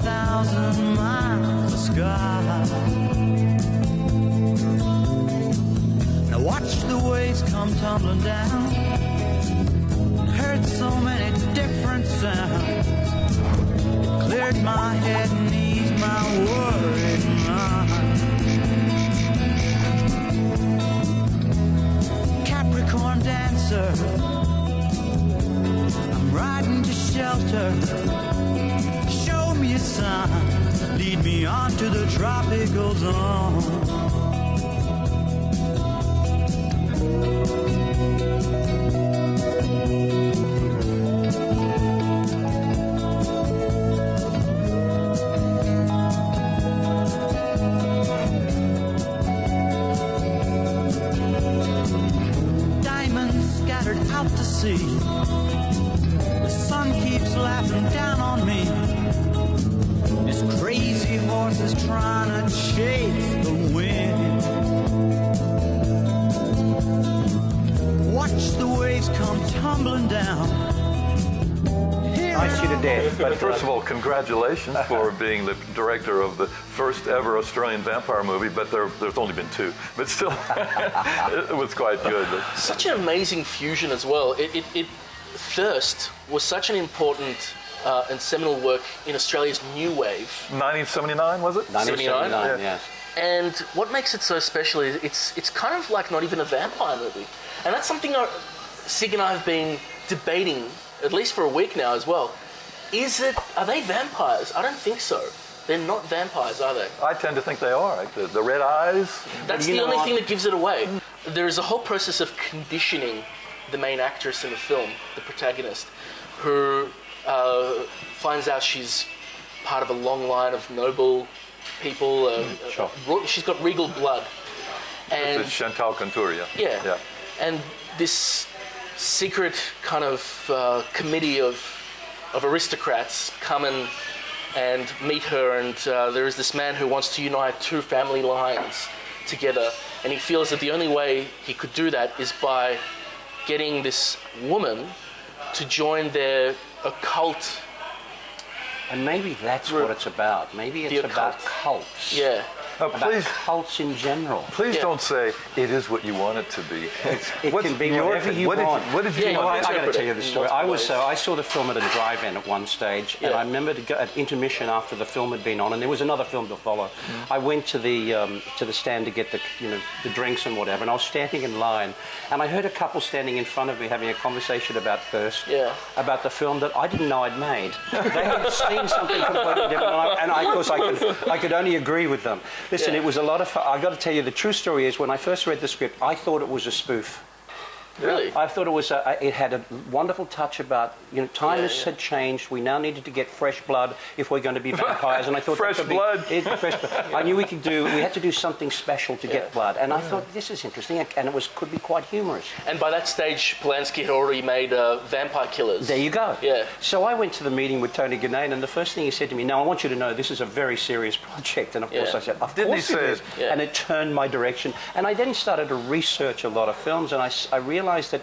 1,000 miles of sky. Now watch the waves come tumbling down. Heard so many different sounds. It cleared my head and eased my worried mind. Capricorn dancer, I'm riding to shelter. Show me a sign, lead me on to the tropical zone. Out to sea, the sun keeps laughing down on me. This crazy horse is trying to chase the wind. Watch the waves come tumbling down. Nice you to death. But first of all, congratulations for being the director of the first ever Australian vampire movie, but there's only been 2. But still, it was quite good. Such an amazing fusion as well. Thirst was such an important and seminal work in Australia's new wave. 1979, was it? 1979, yeah. And what makes it so special is it's kind of like not even a vampire movie. And that's something Sig and I have been debating at least for a week now as well. Are they vampires? I don't think so. They're not vampires, are they? I tend to think they are. Like the red eyes. That's the only thing that gives it away. There is a whole process of conditioning the main actress in the film, the protagonist, who finds out she's part of a long line of noble people. Sure. She's got regal blood. And it's Chantal Contour, yeah. Yeah. And this secret kind of committee of aristocrats come and meet her, and there is this man who wants to unite 2 family lines together, and he feels that the only way he could do that is by getting this woman to join their occult. And maybe that's what it's about. Maybe it's about cults. Yeah. About cults in general. Please don't say it is what you want it to be. It can be whatever you want. What did you want? I got to tell you the story. I saw the film at a drive-in at one stage, and I remember to go at intermission after the film had been on, and there was another film to follow. I went to the stand to get the drinks and whatever, and I was standing in line, and I heard a couple standing in front of me having a conversation about Thirst, about the film that I didn't know I'd made. They had seen something completely different, and of course I could only agree with them. Listen, it was a lot of fun. I got to tell you, the true story is when I first read the script, I thought it was a spoof. Really? I thought it was. It had a wonderful touch about times had changed. We now needed to get fresh blood if we're going to be vampires. And I thought fresh blood. Fresh blood. I knew we had to do something special to get blood. And I thought this is interesting, and it could be quite humorous. And by that stage, Polanski had already made Vampire Killers. There you go. Yeah. So I went to the meeting with Tony Guinane, and the first thing he said to me, "Now I want you to know this is a very serious project." And of course I said, "Of course it is." Yeah. And it turned my direction. And I then started to research a lot of films, and I realised that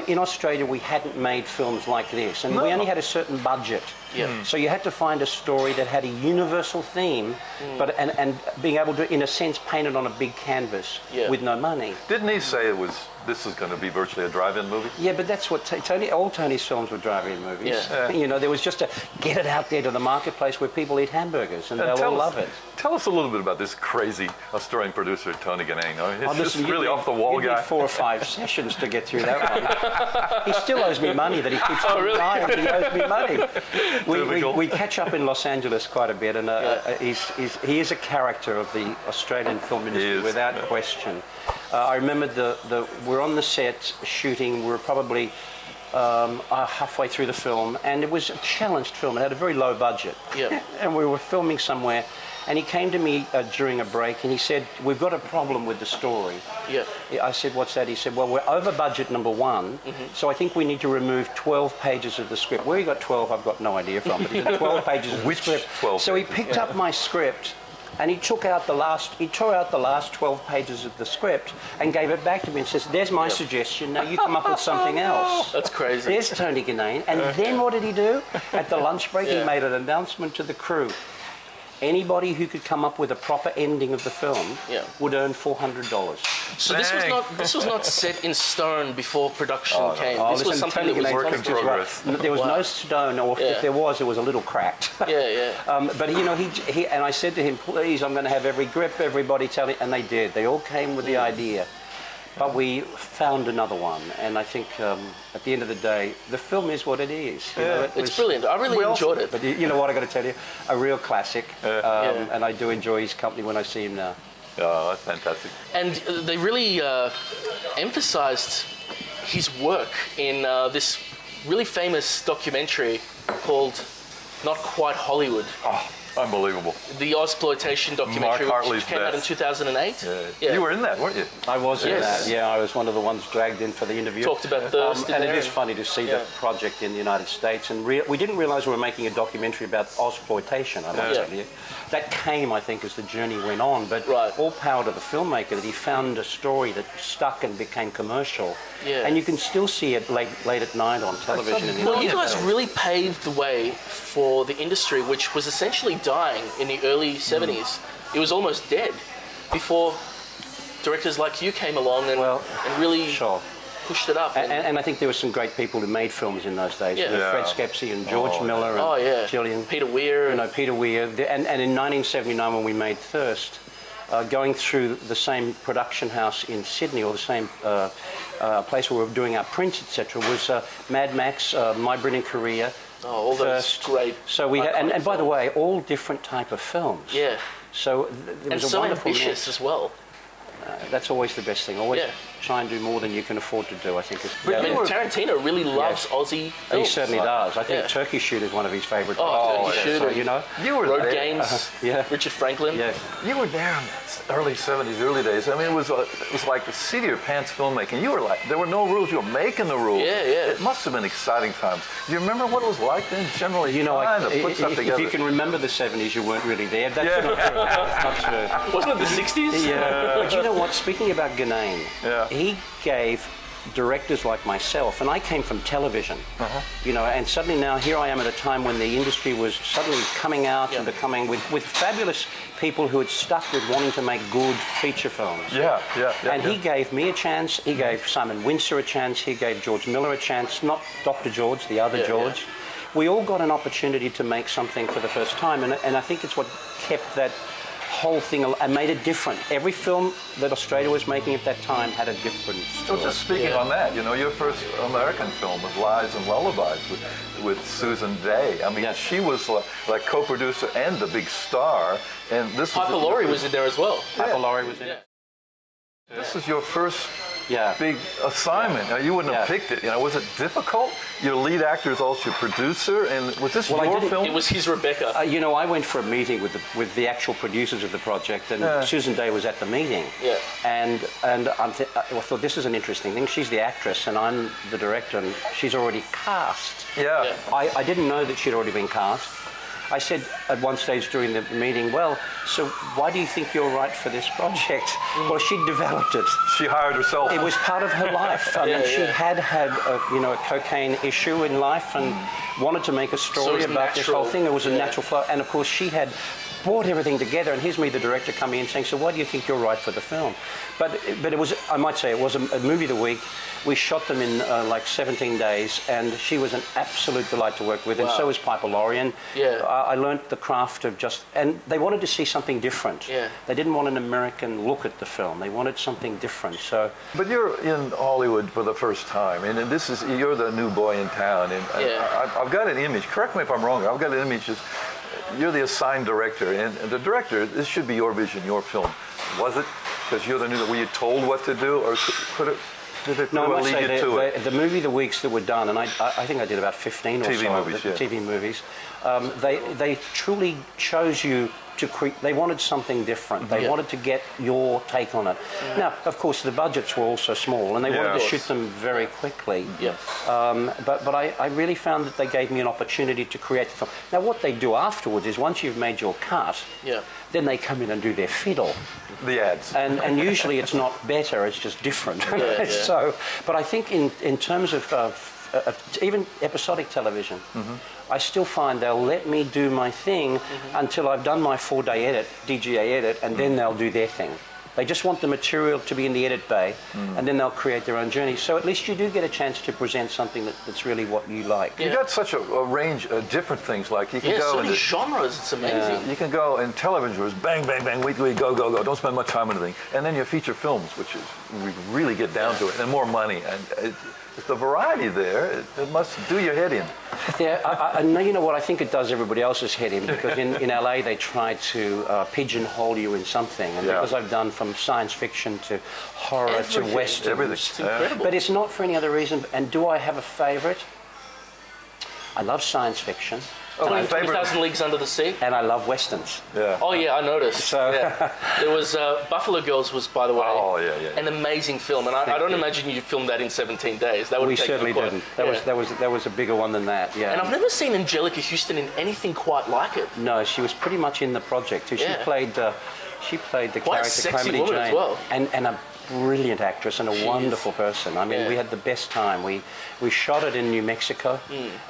in Australia we hadn't made films like this, and we only had a certain budget. So you had to find a story that had a universal theme, but and being able to, in a sense, paint it on a big canvas with no money. Didn't he say this is going to be virtually a drive-in movie? Yeah, but that's what all Tony's films were drive-in movies. Yeah. There was just to get it out there to the marketplace where people eat hamburgers, and they'll all love it. Tell us a little bit about this crazy Australian producer, Tony Guinane. He's just really off-the-wall guy. You need 4 or 5 sessions to get through that one. He still owes me money that he keeps denying he owes me money. We catch up in Los Angeles quite a bit, and he is a character of the Australian film industry without question. I remember we're on the set shooting. We were probably halfway through the film, and it was a challenged film. It had a very low budget. And we were filming somewhere, and he came to me during a break, and he said, "We've got a problem with the story." I said, "What's that?" He said, "Well, we're over budget, number one, so I think we need to remove 12 pages of the script." Where he got 12, I've got no idea from, but he got 12 pages of the script. 12 so he picked up my script, And he tore out the last 12 pages of the script and gave it back to me and says, "There's my suggestion. Now you come up with something else." That's crazy. There's Tony Ganane. And then what did he do? At the lunch break, he made an announcement to the crew. Anybody who could come up with a proper ending of the film would earn $400. So this was not set in stone before production came. This was something that was work in progress. There was no stone, or if there was, it was a little cracked. But you know, he and I said to him, "Please, I'm going to have every grip, everybody tell it," and they did. They all came with the idea. But we found another one, and I think at the end of the day, the film is what it is. You know, it's brilliant. I really enjoyed it. But you know what, I got to tell you, a real classic, and I do enjoy his company when I see him now. Oh, that's fantastic. And they really emphasised his work in this really famous documentary called Not Quite Hollywood. Oh, unbelievable. The Ozploitation documentary, which came out in 2008. Yeah. You were in that, weren't you? I was in that, yeah. I was one of the ones dragged in for the interview. Talked about thirst and it is funny to see that project in the United States. And we didn't realise we were making a documentary about Ozploitation, I must tell you. That came, I think, as the journey went on. But all power to the filmmaker that he found a story that stuck and became commercial. Yeah. And you can still see it late at night on television. Well, you guys really paved the way for the industry, which was essentially dying in the early 70s. It was almost dead before directors like you came along and really pushed it up. And I think there were some great people who made films in those days. Fred Skepsey and George Miller and Gillian. Peter Weir. You know, Peter Weir. And in 1979 when we made Thirst, going through the same production house in Sydney, or the same place where we were doing our prints, etc., was Mad Max, My Brilliant Career. Oh, all those great. So we had, and by the way, all different type of films. Yeah. So there was a wonderful ambitious as well. That's always the best thing. Always try and do more than you can afford to do, I think. But Tarantino really loves Aussie films. He certainly does. I think Turkey Shoot is one of his favourite. Turkey Shoot. So, you know, you were Road there. Games. Richard Franklin. Yeah. You were there in the early 70s, early days. I mean, it was like the seat of your pants filmmaking. You were like, there were no rules. You were making the rules. Yeah, yeah. It must have been exciting times. Do you remember what it was like then? Generally, you know, if you can remember the 70s, you weren't really there. That's not true. That's not true. Wasn't it the 60s? Yeah. But you know what? Speaking about Ganane, he gave directors like myself, and I came from television, you know, and suddenly now here I am at a time when the industry was suddenly coming out and becoming with fabulous people who had stuck with wanting to make good feature films. And he gave me a chance, he gave Simon Windsor a chance, he gave George Miller a chance, not Dr. George, the other George. We all got an opportunity to make something for the first time, and I think it's what kept that whole thing and made it different. Every film that Australia was making at that time had a different story. So just speaking on that, you know, your first American film was Lies and Lullabies with Susan Day. I mean, she was like co-producer and the big star. And this Piper Laurie was in there as well. Piper Laurie was in it. This is your first big assignment. Now, you wouldn't have picked it. You know, was it difficult? Your lead actor is also your producer, and was this your film? It was his Rebecca. You know, I went for a meeting with the actual producers of the project, and Susan Day was at the meeting. And I thought, this is an interesting thing. She's the actress, and I'm the director, and she's already cast. I didn't know that she'd already been cast. I said at one stage during the meeting, well, so why do you think you're right for this project? Well, she developed it. She hired herself. It was part of her life. I mean, she had a cocaine issue in life and wanted to make a story about this whole thing. It was a natural flow. And of course, she had brought everything together, and here's me, the director, coming in saying, so why do you think you're right for the film? But it was, I might say, it was a movie of the week. We shot them in like 17 days, and she was an absolute delight to work with, and so was Piper Laurie. And I learnt the craft of and they wanted to see something different. They didn't want an American look at the film. They wanted something different. So. But you're in Hollywood for the first time, and you're the new boy in town, and I've got an image. Correct me if I'm wrong. I've got an image. You're the assigned director, and the director, this should be your vision, your film. Was it? Because you're the new, were you told what to do, or did it lead you to it? The movie The Weeks that were done, and I think I did about 15 or TV so movies, TV movies, they truly chose you they wanted something different. They wanted to get your take on it. Now, of course, the budgets were also small, and they wanted to shoot them very quickly. But I really found that they gave me an opportunity to create the film. Now, what they do afterwards is once you've made your cut, then they come in and do their fiddle. The ads. And usually it's not better, it's just different. So, but I think in terms of even episodic television, I still find they'll let me do my thing until I've done my 4-day edit, DGA edit, and then they'll do their thing. They just want the material to be in the edit bay, and then they'll create their own journey. So at least you do get a chance to present something that's really what you like. You've got such a range of different things. Like you can go so many genres. It's amazing. You can go in television was bang, bang, bang, weekly, go, go, go. Don't spend much time on anything. And then your feature films, which is we really get down to it, and more money. And the variety there, it must do your head in. Yeah, I know. You know what? I think it does everybody else's head in, because in LA they try to pigeonhole you in something, and because I've done from science fiction to horror to westerns, everything. It's incredible. But it's not for any other reason. And do I have a favourite? I love science fiction. Oh, my 20,000 Leagues Under the Sea. And I love westerns. Yeah. Oh yeah, I noticed. So there was Buffalo Girls was, by the way, an amazing film, and I don't imagine you filmed that in 17 days. That would we take certainly quite, didn't. That was a bigger one than that. Yeah. And I've never seen Angelica Houston in anything quite like it. No, she was pretty much in the project too. She played the Quite character sexy Calamity woman Jane, as well. and a brilliant actress and a wonderful person. I mean, we had the best time. We shot it in New Mexico,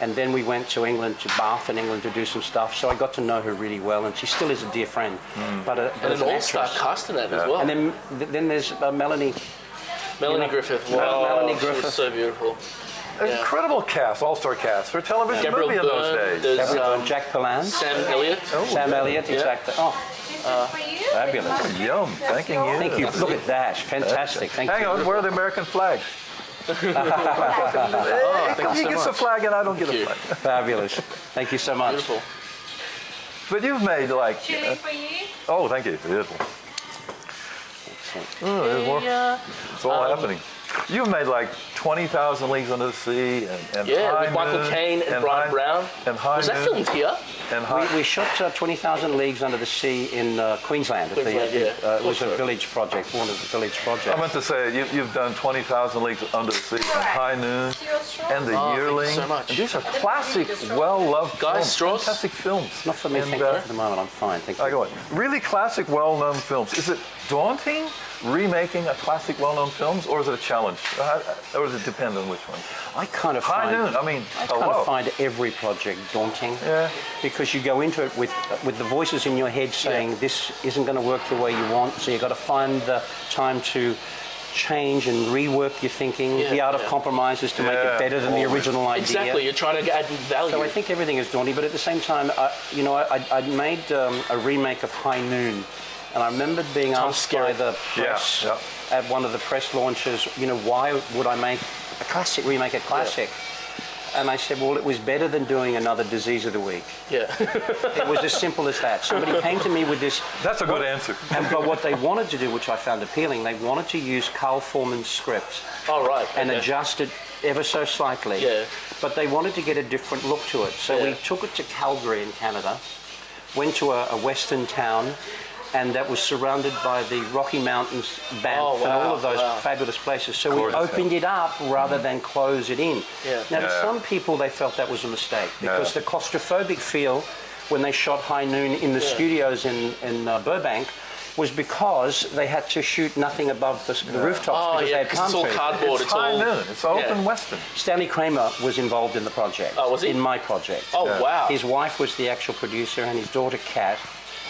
and then we went to England, to Bath in England, to do some stuff. So I got to know her really well, and she still is a dear friend. But and as an an all-star actress. cast in that as well. And then there's Melanie. Melanie Griffith. Wow, Melanie she Griffith. was so beautiful. Incredible cast, all-star cast for television Gabriel movie in those Byrne, days. there's Jack Palance. Sam Elliott. Sam Elliott, exactly. Oh, For you? fabulous. Yum, thanking you. Thank you. Look at that. Fantastic. Thank Hang you. on, where are the American flags? Thank you He so gets a much. flag and I don't get Thank a you. flag. Fabulous. Thank you so much. Beautiful. But you've made like... Chili for you? oh, thank you. Beautiful. Oh, there's more. It's all happening. You've made like 20,000 Leagues Under the Sea and High with Michael Noon Caine and Brian Brown. And High Was that Noon filmed here? And High, We shot 20,000 Leagues Under the Sea in Queensland. It was a village project, one of the village projects. I meant to say, you've done 20,000 Leagues Under the Sea and High Noon and The Yearling. Thank you so much. And these are classic, well-loved Guys, films. straws? Fantastic films. Not for me, And, thank you for the moment. I'm fine, thank you. I go on. Really classic, well-known films. Is it daunting remaking a classic, well-known films, or is it a challenge? Or does it depend on which one? I kind of High find, Noon, I mean, I kind of find every project daunting. Yeah. Because you go into it with the voices in your head saying this isn't going to work the way you want, so you've got to find the time to change and rework your thinking. The art of compromise is to make it better than the original idea. Exactly, you're trying to add value. So I think everything is daunting, but at the same time, I made a remake of High Noon, and I remembered being asked by the press at one of the press launches, why would I make a classic, remake a classic? And I said, well, it was better than doing another Disease of the Week. Yeah. It was as simple as that. Somebody came to me with this. That's a good answer. But what they wanted to do, which I found appealing, they wanted to use Carl Foreman's script Oh, right. and okay. adjust it ever so slightly. Yeah. But they wanted to get a different look to it. So we took it to Calgary in Canada, went to a western town, and that was surrounded by the Rocky Mountains, Banff, and all of those fabulous places. So we opened it up rather than close it in. Now, to some people, they felt that was a mistake because the claustrophobic feel when they shot High Noon in the studios in Burbank was because they had to shoot nothing above the rooftops because they had palm it's all trees. cardboard. It's High Noon. It's open western. Stanley Kramer was involved in the project. Oh, was he? In my project. Oh, wow. His wife was the actual producer and his daughter, Kat.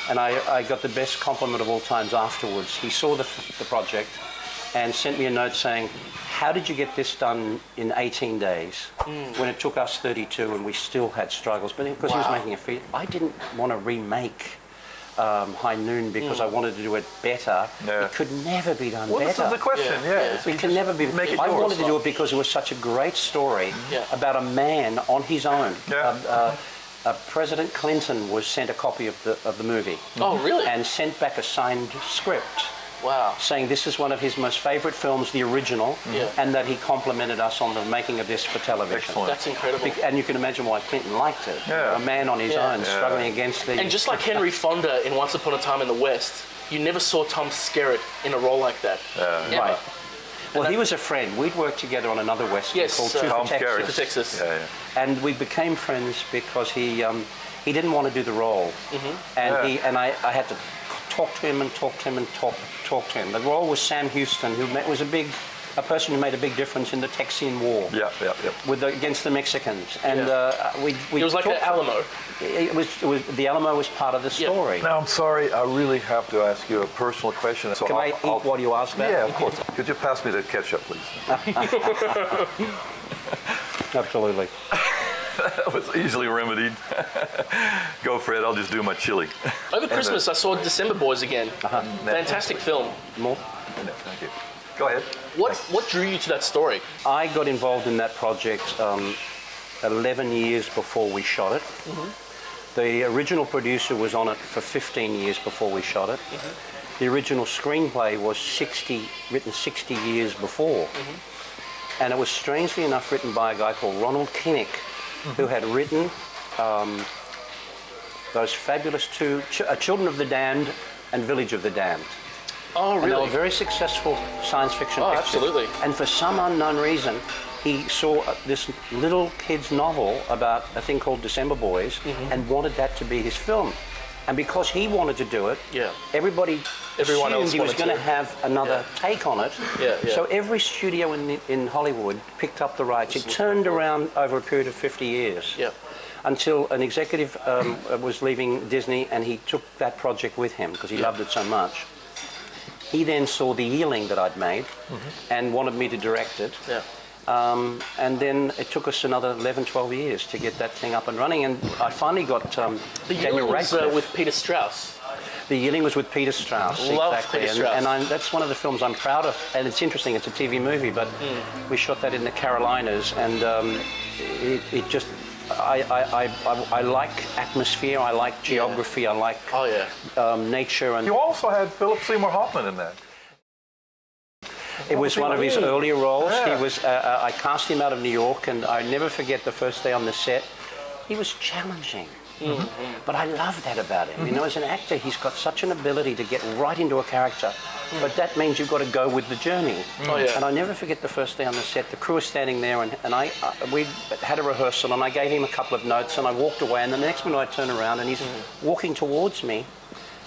And I got the best compliment of all times afterwards. He saw the project and sent me a note saying, how did you get this done in 18 days when it took us 32 and we still had struggles? But because he was making a feat, I didn't want to remake High Noon because I wanted to do it better. It could never be done better. This is the question, It can never be. Make it I yours. wanted to do it because it was such a great story about a man on his own. President Clinton was sent a copy of the movie. Oh, really? And sent back a signed script Wow. saying this is one of his most favourite films, the original, and that he complimented us on the making of this for television. Excellent. That's incredible. And you can imagine why Clinton liked it. Yeah. A man on his own, struggling against the... And just like Henry Fonda in Once Upon a Time in the West, you never saw Tom Skerritt in a role like that. Ever. Right. Well, he was a friend. We'd worked together on another Western called Two Tom for Skerritt. Texas. Texas. And we became friends because he didn't want to do the role. And I had to talk to him and talk to him and talk to him. The role was Sam Houston, who was a person who made a big difference in the Texian War. Against the Mexicans. And it was like an Alamo. The Alamo was part of the story. Now, I'm sorry, I really have to ask you a personal question. So Can I eat what you asked about? Yeah, of course. Could you pass me the ketchup, please? Absolutely. That was easily remedied. Go, Fred, I'll just do my chili. Over Christmas, I saw December Boys again. Fantastic film. More? No, thank you. Go ahead. What drew you to that story? I got involved in that project 11 years before we shot it. The original producer was on it for 15 years before we shot it. The original screenplay was written 60 years before. And it was strangely enough written by a guy called Ronald Kinnick, who had written those fabulous two, Children of the Damned and Village of the Damned. Oh, really? And they were very successful science fiction pictures. Absolutely. And for some unknown reason, he saw this little kid's novel about a thing called December Boys and wanted that to be his film. And because he wanted to do it, everyone assumed he was going to have another take on it. So every studio in Hollywood picked up the rights. It turned around over a period of 50 years. Until an executive was leaving Disney and he took that project with him because he loved it so much. He then saw the Yearling that I'd made and wanted me to direct it. And then it took us another 11, 12 years to get that thing up and running. And I finally got Daniel Radcliffe. Was with Peter Strauss. The Yearling was with Peter Strauss. Love exactly. Peter Strauss. And that's one of the films I'm proud of. And it's interesting, it's a TV movie, but we shot that in the Carolinas. And it just... I like atmosphere, I like geography, I like nature. And you also had Philip Seymour Hoffman in that. It was one of his earlier roles. He was. I cast him out of New York, and I never forget the first day on the set. He was challenging, but I love that about him. You know, as an actor, he's got such an ability to get right into a character, but that means you've got to go with the journey. And I never forget the first day on the set. The crew was standing there, and we had a rehearsal, and I gave him a couple of notes, and I walked away, and the next minute I turned around, and he's walking towards me,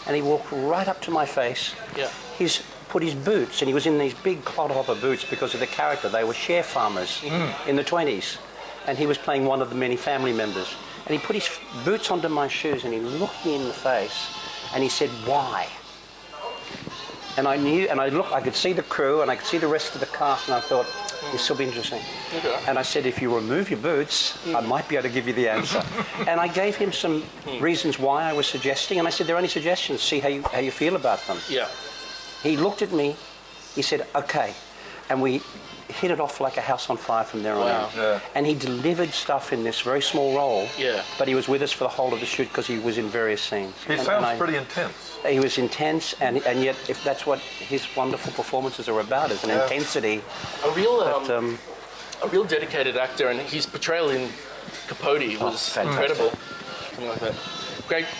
and he walked right up to my face. He's put his boots, and he was in these big clodhopper boots because of the character. They were share farmers in the 20s, and he was playing one of the many family members. And he put his boots under my shoes, and he looked me in the face, and he said, "Why?" And I knew, and I could see the crew, and I could see the rest of the cast, and I thought, this will be interesting. And I said, if you remove your boots, I might be able to give you the answer. And I gave him some reasons why I was suggesting, and I said, there are any suggestions? See how you feel about them. He looked at me, he said, okay. And we hit it off like a house on fire from there on out. And he delivered stuff in this very small role, but he was with us for the whole of the shoot because he was in various scenes. He sounds pretty intense. He was intense, and yet if that's what his wonderful performances are about, is an intensity. A real dedicated actor, and his portrayal in Capote was incredible. Something like that.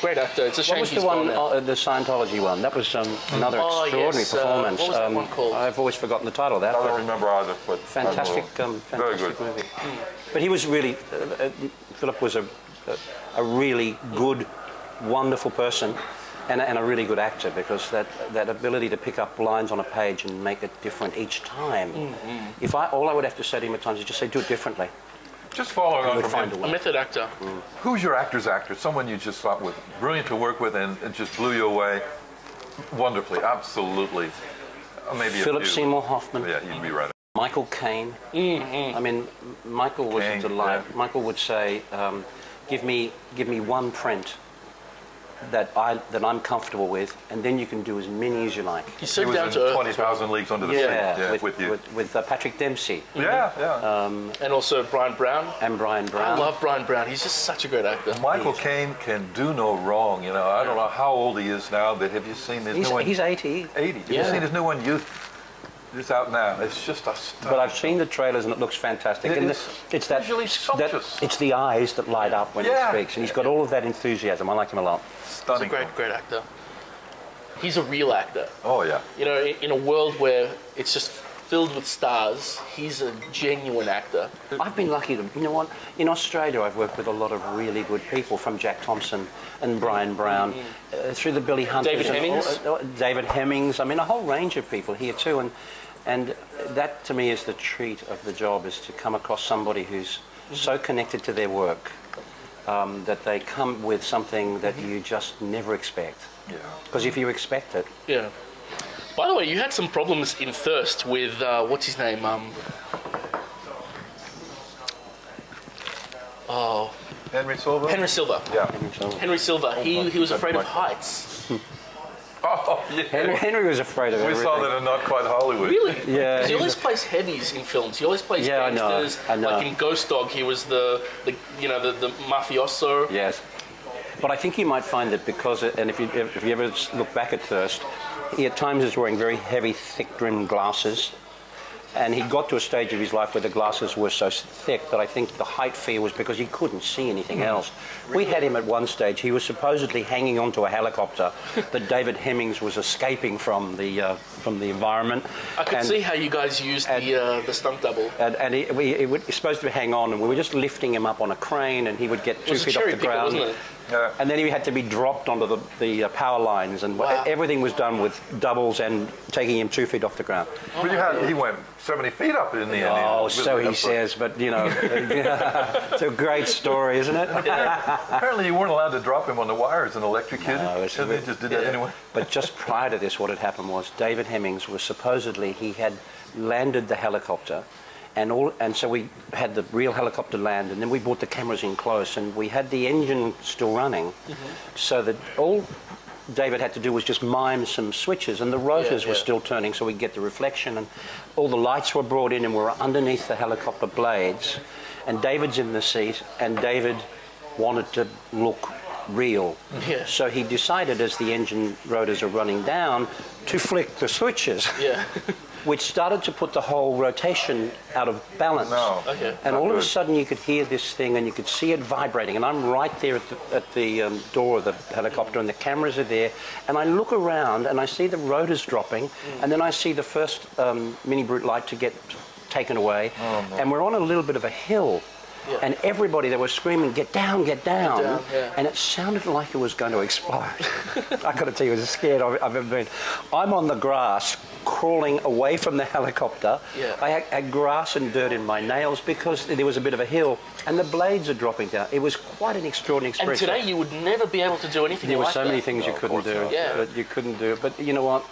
Great actor. It's a shame he's gone now. What was the Scientology one? That was another extraordinary performance. What was that one called? I've always forgotten the title of that. I don't remember either. But fantastic movie. But he was really, Philip was a really good, wonderful person and a really good actor, because that ability to pick up lines on a page and make it different each time. All I would have to say to him at times is just say, do it differently. Just following on from a method actor. Who's your actor's actor? Someone you just thought was brilliant to work with and just blew you away wonderfully, absolutely. Maybe Philip Seymour Hoffman. Yeah, you'd be right. Michael Caine. I mean, Michael was a delight. Michael would say, give me one print that I'm comfortable with, and then you can do as many as you like. He's so He was down in to earth. 20,000 Leagues Under the Sea. Yeah, with you. With Patrick Dempsey. Yeah. And also Brian Brown. And Brian Brown. I love Brian Brown. He's just such a great actor. Michael Caine can do no wrong. You know, I don't know how old he is now, but have you seen his new one? He's 80. 80. Have you seen his new one, Youth? It's out now. It's just a stunning. But I've seen the trailers and it looks fantastic. It's that, visually sumptuous. it's the eyes that light up when he speaks, and he's got all of that enthusiasm. I like him a lot. He's a Stunning. great actor. He's a real actor. Oh, yeah. You know, in a world where it's just filled with stars, he's a genuine actor. I've been lucky to, you know what, in Australia I've worked with a lot of really good people, from Jack Thompson and Brian Brown, through the Billy Hunters. David Hemmings? David Hemmings, I mean a whole range of people here too, and that to me is the treat of the job, is to come across somebody who's so connected to their work that they come with something that you just never expect. Yeah. Because if you expect it... Yeah. By the way, you had some problems in Thirst with, what's his name? Henry Silva? Henry Silva. Yeah. Henry Silva. He was afraid of heights. Oh, yeah. Henry was afraid of We everything. saw that in Not Quite Hollywood. Really? Yeah, 'Cause he he's always plays heavies in films. He always plays Yeah, I know, gangsters. I know. Like in Ghost Dog, he was the mafioso. Yes. But I think you might find that because, and if you ever look back at Thirst, he at times is wearing very heavy, thick-rimmed glasses. And he got to a stage of his life where the glasses were so thick that I think the height fear was because he couldn't see anything else. We had him at one stage. He was supposedly hanging onto a helicopter that David Hemmings was escaping from the environment. I could see how you guys used the stunt double. And he was supposed to hang on, and we were just lifting him up on a crane, and he would get 2 feet off the ground. Wasn't it? Yeah. And then he had to be dropped onto the power lines, and everything was done with doubles and taking him 2 feet off the ground. But he went 70 feet up in the end. Oh, so he says, but you know, it's a great story, isn't it? Apparently you weren't allowed to drop him on the wires and electrocute him. No, So they just did that anyway. But just prior to this, what had happened was David Hemmings was supposedly, he had landed the helicopter, and so we had the real helicopter land, and then we brought the cameras in close, and we had the engine still running, so that all David had to do was just mime some switches, and the rotors were still turning, so we'd get the reflection, and all the lights were brought in and were underneath the helicopter blades, and David's in the seat, and David wanted to look real. Yeah. So he decided, as the engine rotors are running down, to flick the switches. Yeah. Which started to put the whole rotation out of balance. No. Okay. And Not all of a good. sudden you could hear this thing and you could see it vibrating. And I'm right there at the door of the helicopter, and the cameras are there. And I look around and I see the rotors dropping, and then I see the first mini brute light to get taken away. Oh, no. And we're on a little bit of a hill. Yeah. And everybody, they were screaming, "Get down, get down!" down, yeah. And it sounded like it was going to explode. I got to tell you, as scared I've ever been. I'm on the grass, crawling away from the helicopter. Yeah. I had grass and dirt in my nails because there was a bit of a hill, and the blades are dropping down. It was quite an extraordinary And experience. today you would never be able to do anything There were like so that. many things you couldn't do. Yeah. But you couldn't do. But you know what?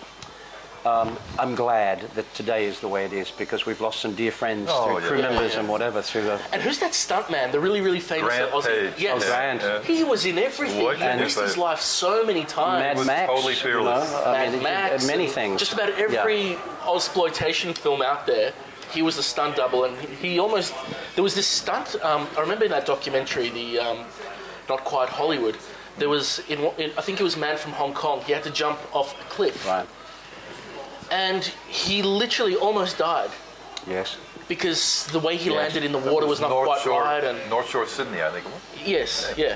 I'm glad that today is the way it is, because we've lost some dear friends through crew members and whatever through the... And who's that stunt man? The really, really famous Grant Aussie. Page. Yes. Oh, Grant. Yeah. He was in everything. What He can you risked say? his life so many times. Mad was Max. totally fearless. Mad Max, Many and things. Just about every exploitation film out there, he was a stunt double, and he almost... There was this stunt... I remember in that documentary, the Not Quite Hollywood, there was... I think it was Man from Hong Kong. He had to jump off a cliff. Right. And he literally almost died Yes. because the way he Yes. landed in the water was not quite right. And North Shore, Sydney, I think it was. yes, yeah.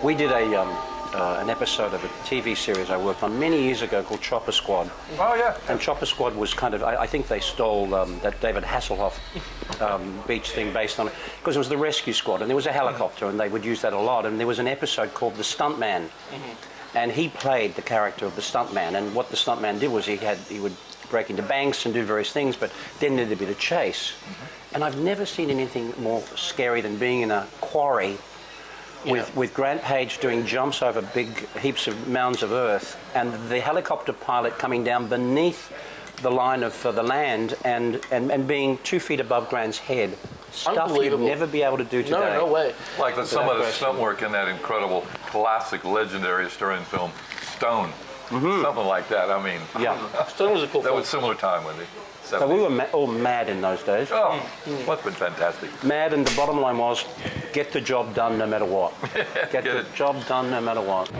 We did an episode of a TV series I worked on many years ago called Chopper Squad. Oh, yeah. And Chopper Squad was kind of, I think they stole that David Hasselhoff beach thing based on it, because it was the rescue squad, and there was a helicopter, and they would use that a lot, and there was an episode called The Stuntman. And he played the character of the stuntman, and what the stuntman did was he would break into banks and do various things, but then there'd be the chase. And I've never seen anything more scary than being in a quarry with Grant Page doing jumps over big heaps of mounds of earth, and the helicopter pilot coming down beneath the line of the land and being 2 feet above Grant's head. Stuff you'd Unbelievable. never be able to do today. No way. Like some of the stunt work in that incredible classic, legendary Australian film, Stone. Something like that. I mean, Yeah. Stone was a cool that film. was similar time with the 70s. So we were all mad in those days. Oh, must have been fantastic. Mad, and the bottom line was, get the job done no matter what. Get the job done no matter what.